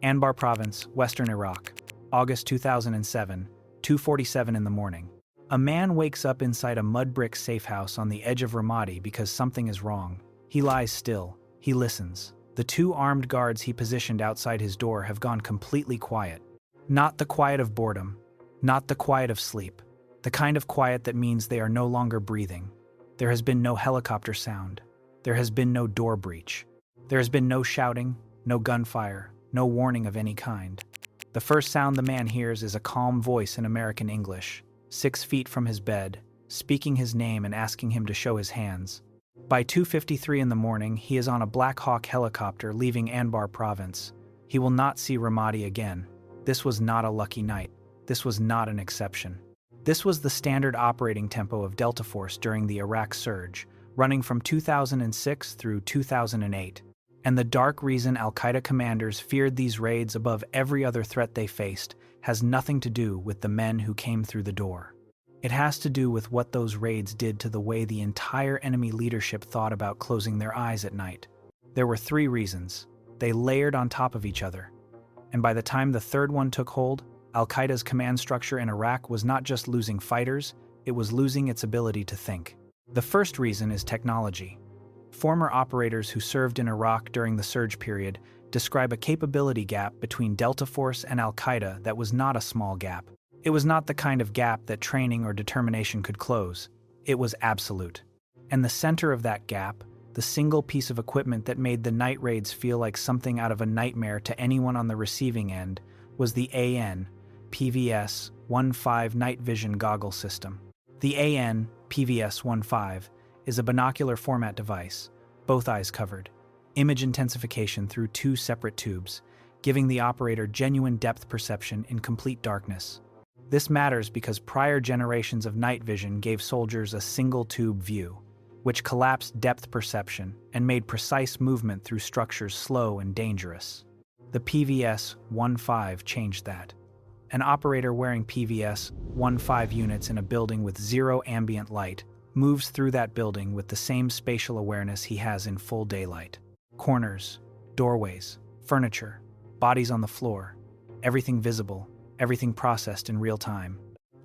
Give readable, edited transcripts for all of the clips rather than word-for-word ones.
Anbar Province, Western Iraq, August 2007, 2:47 in the morning. A man wakes up inside a mud brick safe house on the edge of Ramadi because something is wrong. He lies still. He listens. The two armed guards he positioned outside his door have gone completely quiet. Not the quiet of boredom. Not the quiet of sleep. The kind of quiet that means they are no longer breathing. There has been no helicopter sound. There has been no door breach. There has been no shouting, no gunfire, no warning of any kind. The first sound the man hears is a calm voice in American English, 6 feet from his bed, speaking his name and asking him to show his hands. By 2:53 in the morning, he is on a Black Hawk helicopter leaving Anbar Province. He will not see Ramadi again. This was not a lucky night. This was not an exception. This was the standard operating tempo of Delta Force during the Iraq surge, running from 2006 through 2008. And the dark reason Al-Qaeda commanders feared these raids above every other threat they faced has nothing to do with the men who came through the door. It has to do with what those raids did to the way the entire enemy leadership thought about closing their eyes at night. There were 3 reasons. They layered on top of each other. And by the time the third one took hold, Al-Qaeda's command structure in Iraq was not just losing fighters, it was losing its ability to think. The first reason is technology. Former operators who served in Iraq during the surge period describe a capability gap between Delta Force and Al-Qaeda that was not a small gap. It was not the kind of gap that training or determination could close. It was absolute. And the center of that gap, the single piece of equipment that made the night raids feel like something out of a nightmare to anyone on the receiving end, was the AN/PVS-15 night vision goggle system. The AN/PVS-15 is a binocular format device, both eyes covered, image intensification through 2 separate tubes, giving the operator genuine depth perception in complete darkness. This matters because prior generations of night vision gave soldiers a single tube view, which collapsed depth perception and made precise movement through structures slow and dangerous. The PVS-15 changed that. An operator wearing PVS-15 units in a building with 0 ambient light moves through that building with the same spatial awareness he has in full daylight. Corners, doorways, furniture, bodies on the floor, everything visible, everything processed in real time.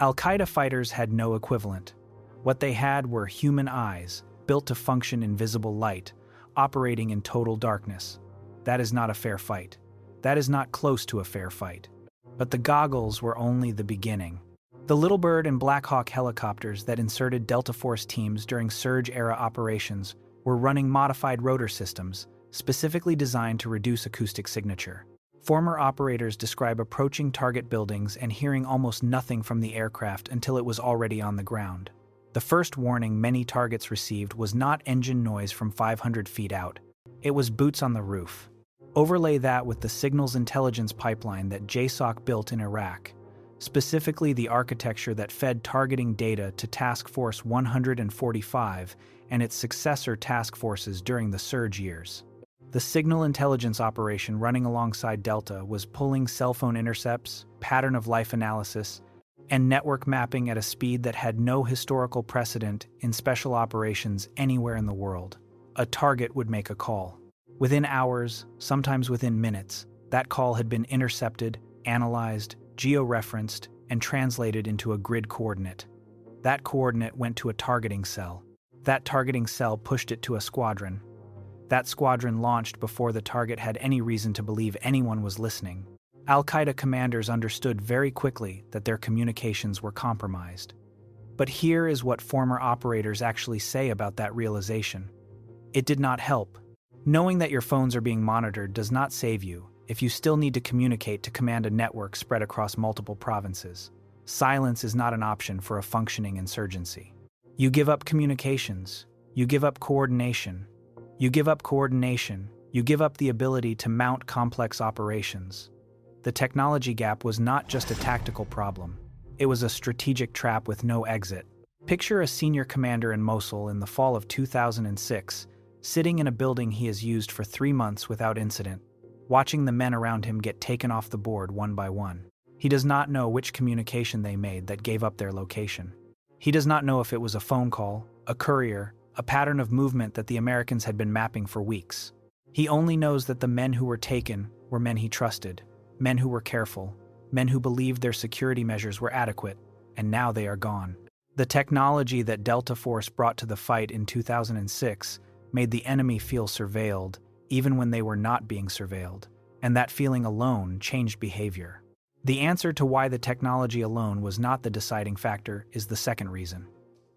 Al-Qaeda fighters had no equivalent. What they had were human eyes, built to function in visible light, operating in total darkness. That is not a fair fight. That is not close to a fair fight. But the goggles were only the beginning. The Little Bird and Black Hawk helicopters that inserted Delta Force teams during surge-era operations were running modified rotor systems, specifically designed to reduce acoustic signature. Former operators describe approaching target buildings and hearing almost nothing from the aircraft until it was already on the ground. The first warning many targets received was not engine noise from 500 feet out. It was boots on the roof. Overlay that with the signals intelligence pipeline that JSOC built in Iraq, specifically the architecture that fed targeting data to Task Force 145 and its successor task forces during the surge years. The signal intelligence operation running alongside Delta was pulling cell phone intercepts, pattern of life analysis, and network mapping at a speed that had no historical precedent in special operations anywhere in the world. A target would make a call. Within hours, sometimes within minutes, that call had been intercepted, analyzed, geo-referenced, and translated into a grid coordinate. That coordinate went to a targeting cell. That targeting cell pushed it to a squadron. That squadron launched before the target had any reason to believe anyone was listening. Al-Qaeda commanders understood very quickly that their communications were compromised. But here is what former operators actually say about that realization. It did not help. Knowing that your phones are being monitored does not save you if you still need to communicate to command a network spread across multiple provinces. Silence is not an option for a functioning insurgency. You give up communications. You give up coordination. You give up coordination. You give up the ability to mount complex operations. The technology gap was not just a tactical problem. It was a strategic trap with no exit. Picture a senior commander in Mosul in the fall of 2006, sitting in a building he has used for 3 months without incident, watching the men around him get taken off the board one by one. He does not know which communication they made that gave up their location. He does not know if it was a phone call, a courier, a pattern of movement that the Americans had been mapping for weeks. He only knows that the men who were taken were men he trusted, men who were careful, men who believed their security measures were adequate, and now they are gone. The technology that Delta Force brought to the fight in 2006 made the enemy feel surveilled, even when they were not being surveilled, and that feeling alone changed behavior. The answer to why the technology alone was not the deciding factor is the second reason.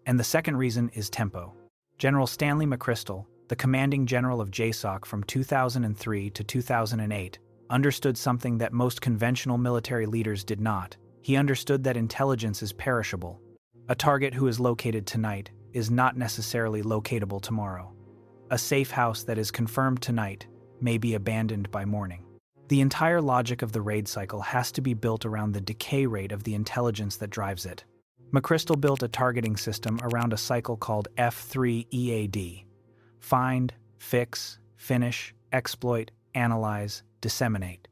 And the second reason is tempo. General Stanley McChrystal, the commanding general of JSOC from 2003 to 2008, understood something that most conventional military leaders did not. He understood that intelligence is perishable. A target who is located tonight is not necessarily locatable tomorrow. A safe house that is confirmed tonight may be abandoned by morning. The entire logic of the raid cycle has to be built around the decay rate of the intelligence that drives it. McChrystal built a targeting system around a cycle called F3EAD. Find, fix, finish, exploit, analyze, disseminate.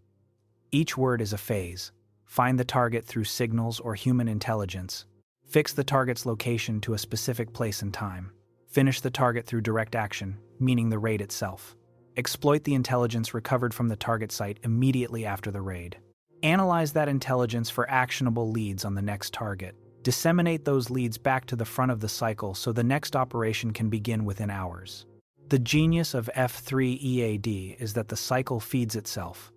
Each word is a phase. Find the target through signals or human intelligence. Fix the target's location to a specific place and time. Finish the target through direct action, meaning the raid itself. Exploit the intelligence recovered from the target site immediately after the raid. Analyze that intelligence for actionable leads on the next target. Disseminate those leads back to the front of the cycle so the next operation can begin within hours. The genius of F3EAD is that the cycle feeds itself.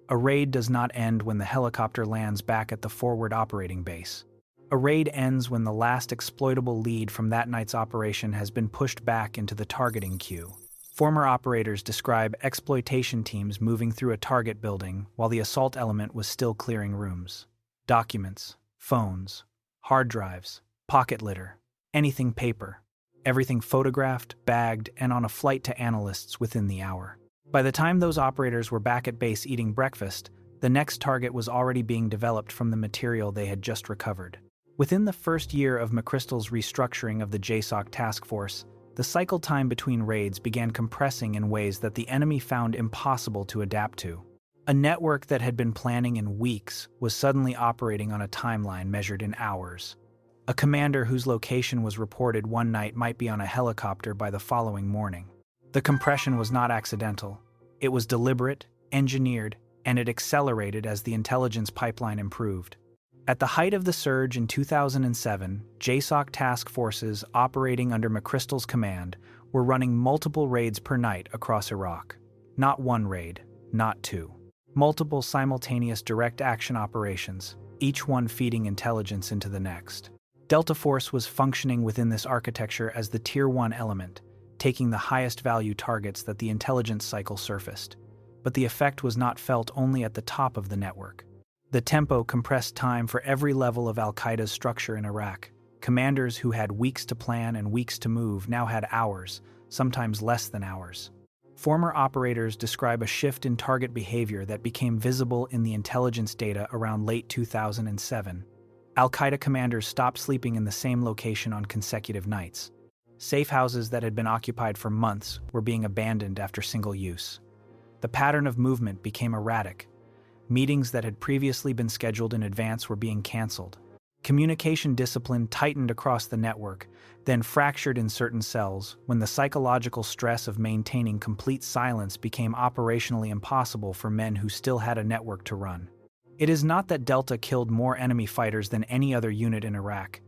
A raid does not end when the helicopter lands back at the forward operating base. A raid ends when the last exploitable lead from that night's operation has been pushed back into the targeting queue. Former operators describe exploitation teams moving through a target building while the assault element was still clearing rooms. Documents, phones, hard drives, pocket litter, anything paper. Everything photographed, bagged, and on a flight to analysts within the hour. By the time those operators were back at base eating breakfast, the next target was already being developed from the material they had just recovered. Within the first year of McChrystal's restructuring of the JSOC task force, the cycle time between raids began compressing in ways that the enemy found impossible to adapt to. A network that had been planning in weeks was suddenly operating on a timeline measured in hours. A commander whose location was reported one night might be on a helicopter by the following morning. The compression was not accidental. It was deliberate, engineered, and it accelerated as the intelligence pipeline improved. At the height of the surge in 2007, JSOC task forces operating under McChrystal's command were running multiple raids per night across Iraq. Not one raid, not two. Multiple simultaneous direct action operations, each one feeding intelligence into the next. Delta Force was functioning within this architecture as the Tier 1 element, taking the highest value targets that the intelligence cycle surfaced. But the effect was not felt only at the top of the network. The tempo compressed time for every level of Al-Qaeda's structure in Iraq. Commanders who had weeks to plan and weeks to move now had hours, sometimes less than hours. Former operators describe a shift in target behavior that became visible in the intelligence data around late 2007. Al-Qaeda commanders stopped sleeping in the same location on consecutive nights. Safe houses that had been occupied for months were being abandoned after single use. The pattern of movement became erratic. Meetings that had previously been scheduled in advance were being canceled. Communication discipline tightened across the network, then fractured in certain cells when the psychological stress of maintaining complete silence became operationally impossible for men who still had a network to run. It is not that Delta killed more enemy fighters than any other unit in Iraq.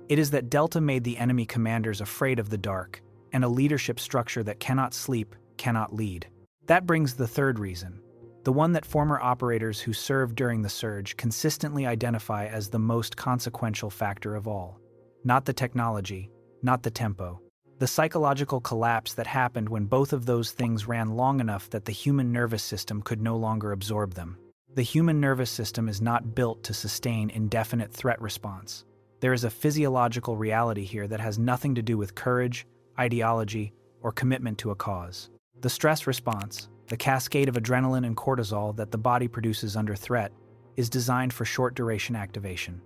It is that Delta made the enemy commanders afraid of the dark, and a leadership structure that cannot sleep, cannot lead. That brings the third reason, the one that former operators who served during the surge consistently identify as the most consequential factor of all. Not the technology, not the tempo. The psychological collapse that happened when both of those things ran long enough that the human nervous system could no longer absorb them. The human nervous system is not built to sustain indefinite threat response. There is a physiological reality here that has nothing to do with courage, ideology, or commitment to a cause. The stress response, the cascade of adrenaline and cortisol that the body produces under threat, is designed for short-duration activation.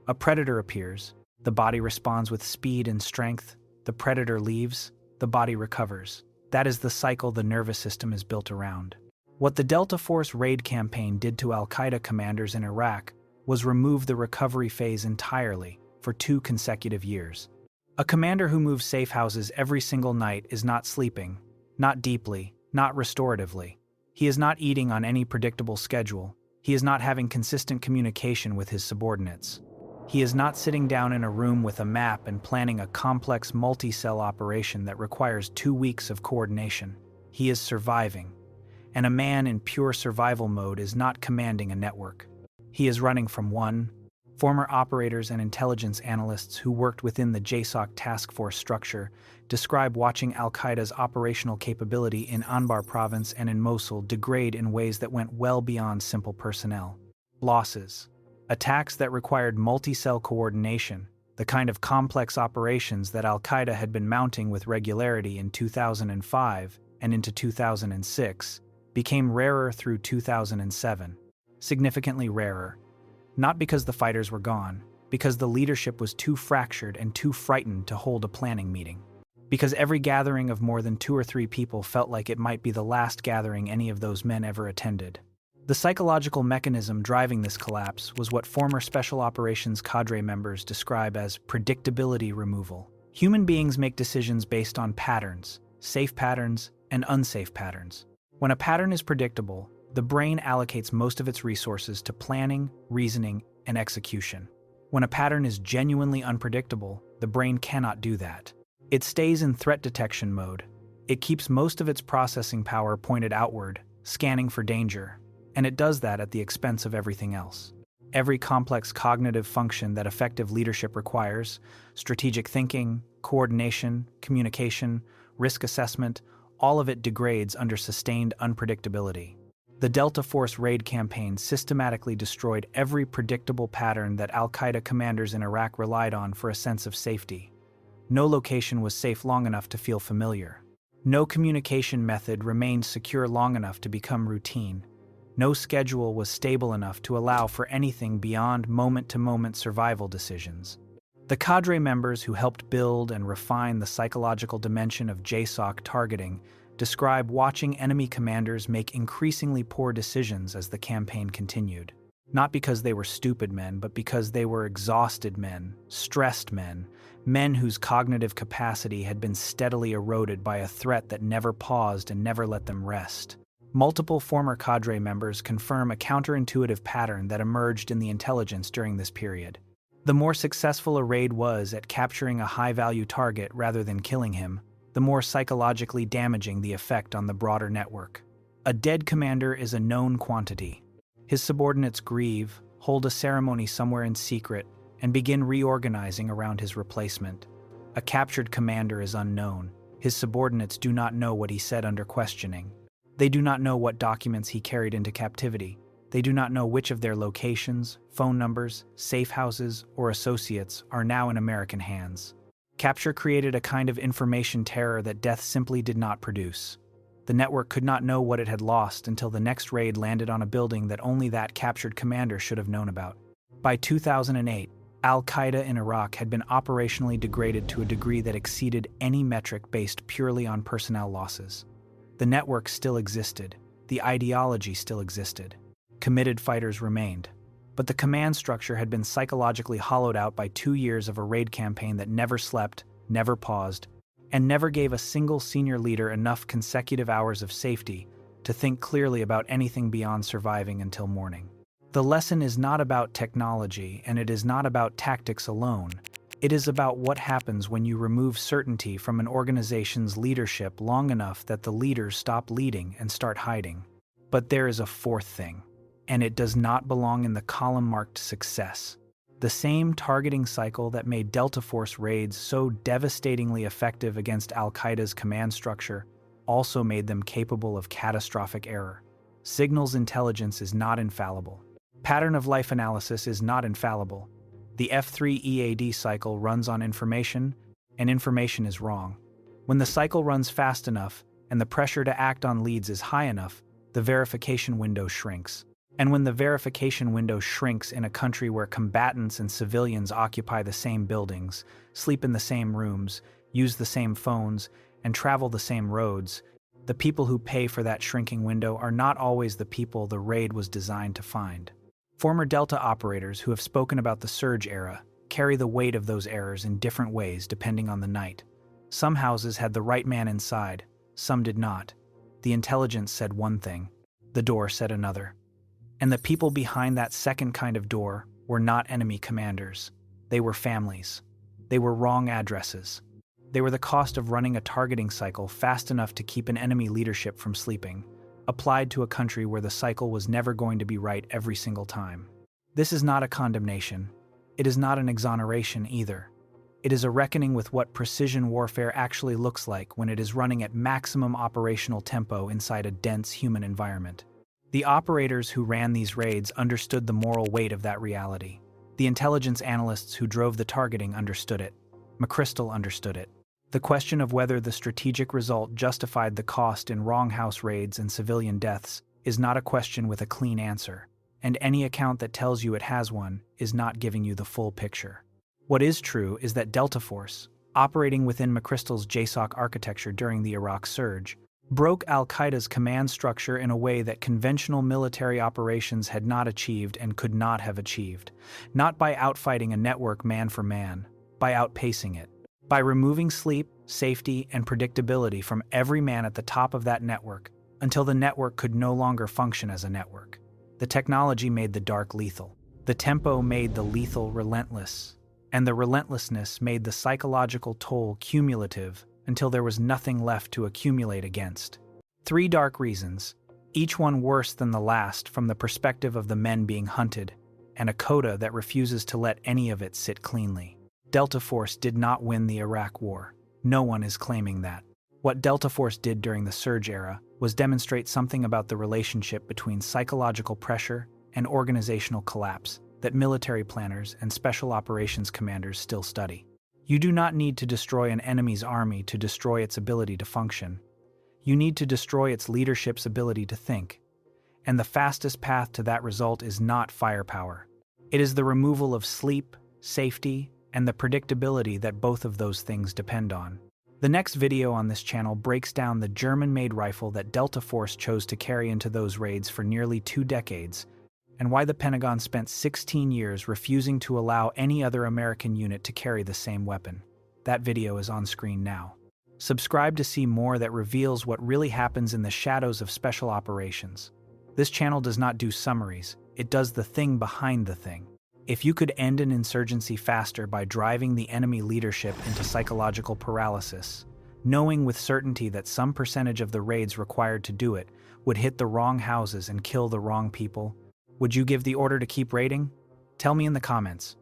A predator appears, the body responds with speed and strength, the predator leaves, the body recovers. That is the cycle the nervous system is built around. What the Delta Force raid campaign did to Al-Qaeda commanders in Iraq was remove the recovery phase entirely for 2 consecutive years. A commander who moves safe houses every single night is not sleeping, not deeply, not restoratively. He is not eating on any predictable schedule. He is not having consistent communication with his subordinates. He is not sitting down in a room with a map and planning a complex multi-cell operation that requires 2 weeks of coordination. He is surviving. And a man in pure survival mode is not commanding a network. He is running from one. Former operators and intelligence analysts who worked within the JSOC task force structure describe watching Al-Qaeda's operational capability in Anbar province and in Mosul degrade in ways that went well beyond simple personnel. Losses. Attacks that required multi-cell coordination, the kind of complex operations that Al-Qaeda had been mounting with regularity in 2005 and into 2006, became rarer through 2007. Significantly rarer. Not because the fighters were gone, because the leadership was too fractured and too frightened to hold a planning meeting. Because every gathering of more than 2 or 3 people felt like it might be the last gathering any of those men ever attended. The psychological mechanism driving this collapse was what former Special Operations cadre members describe as predictability removal. Human beings make decisions based on patterns, safe patterns and unsafe patterns. When a pattern is predictable, the brain allocates most of its resources to planning, reasoning, and execution. When a pattern is genuinely unpredictable, the brain cannot do that. It stays in threat detection mode. It keeps most of its processing power pointed outward, scanning for danger, and it does that at the expense of everything else. Every complex cognitive function that effective leadership requires, strategic thinking, coordination, communication, risk assessment, all of it degrades under sustained unpredictability. The Delta Force raid campaign systematically destroyed every predictable pattern that Al-Qaeda commanders in Iraq relied on for a sense of safety. No location was safe long enough to feel familiar. No communication method remained secure long enough to become routine. No schedule was stable enough to allow for anything beyond moment-to-moment survival decisions. The cadre members who helped build and refine the psychological dimension of JSOC targeting describe watching enemy commanders make increasingly poor decisions as the campaign continued. Not because they were stupid men, but because they were exhausted men, stressed men, men whose cognitive capacity had been steadily eroded by a threat that never paused and never let them rest. Multiple former cadre members confirm a counterintuitive pattern that emerged in the intelligence during this period. The more successful a raid was at capturing a high-value target rather than killing him, the more psychologically damaging the effect on the broader network. A dead commander is a known quantity. His subordinates grieve, hold a ceremony somewhere in secret, and begin reorganizing around his replacement. A captured commander is unknown. His subordinates do not know what he said under questioning. They do not know what documents he carried into captivity. They do not know which of their locations, phone numbers, safe houses, or associates are now in American hands. Capture created a kind of information terror that death simply did not produce. The network could not know what it had lost until the next raid landed on a building that only that captured commander should have known about. By 2008, Al-Qaeda in Iraq had been operationally degraded to a degree that exceeded any metric based purely on personnel losses. The network still existed. The ideology still existed. Committed fighters remained. But the command structure had been psychologically hollowed out by 2 years of a raid campaign that never slept, never paused, and never gave a single senior leader enough consecutive hours of safety to think clearly about anything beyond surviving until morning. The lesson is not about technology, and it is not about tactics alone. It is about what happens when you remove certainty from an organization's leadership long enough that the leaders stop leading and start hiding. But there is a fourth thing, and it does not belong in the column marked success. The same targeting cycle that made Delta Force raids so devastatingly effective against Al-Qaeda's command structure also made them capable of catastrophic error. Signals intelligence is not infallible. Pattern of life analysis is not infallible. The F3 EAD cycle runs on information, and information is wrong. When the cycle runs fast enough and the pressure to act on leads is high enough, the verification window shrinks. And when the verification window shrinks in a country where combatants and civilians occupy the same buildings, sleep in the same rooms, use the same phones, and travel the same roads, the people who pay for that shrinking window are not always the people the raid was designed to find. Former Delta operators who have spoken about the surge era carry the weight of those errors in different ways depending on the night. Some houses had the right man inside, some did not. The intelligence said one thing, the door said another. And the people behind that second kind of door were not enemy commanders. They were families. They were wrong addresses. They were the cost of running a targeting cycle fast enough to keep an enemy leadership from sleeping, applied to a country where the cycle was never going to be right every single time. This is not a condemnation. It is not an exoneration either. It is a reckoning with what precision warfare actually looks like when it is running at maximum operational tempo inside a dense human environment. The operators who ran these raids understood the moral weight of that reality. The intelligence analysts who drove the targeting understood it. McChrystal understood it. The question of whether the strategic result justified the cost in wrong house raids and civilian deaths is not a question with a clean answer, and any account that tells you it has one is not giving you the full picture. What is true is that Delta Force, operating within McChrystal's JSOC architecture during the Iraq surge, broke Al-Qaeda's command structure in a way that conventional military operations had not achieved and could not have achieved, not by outfighting a network man for man, by outpacing it. By removing sleep, safety, and predictability from every man at the top of that network until the network could no longer function as a network. The technology made the dark lethal. The tempo made the lethal relentless. And the relentlessness made the psychological toll cumulative until there was nothing left to accumulate against. 3 dark reasons, each one worse than the last from the perspective of the men being hunted, and a coda that refuses to let any of it sit cleanly. Delta Force did not win the Iraq War. No one is claiming that. What Delta Force did during the surge era was demonstrate something about the relationship between psychological pressure and organizational collapse that military planners and special operations commanders still study. You do not need to destroy an enemy's army to destroy its ability to function. You need to destroy its leadership's ability to think. And the fastest path to that result is not firepower. It is the removal of sleep, safety, and the predictability that both of those things depend on. The next video on this channel breaks down the German-made rifle that Delta Force chose to carry into those raids for nearly 2 decades, and why the Pentagon spent 16 years refusing to allow any other American unit to carry the same weapon. That video is on screen now. Subscribe to see more that reveals what really happens in the shadows of special operations. This channel does not do summaries, it does the thing behind the thing. If you could end an insurgency faster by driving the enemy leadership into psychological paralysis, knowing with certainty that some percentage of the raids required to do it would hit the wrong houses and kill the wrong people, would you give the order to keep raiding? Tell me in the comments.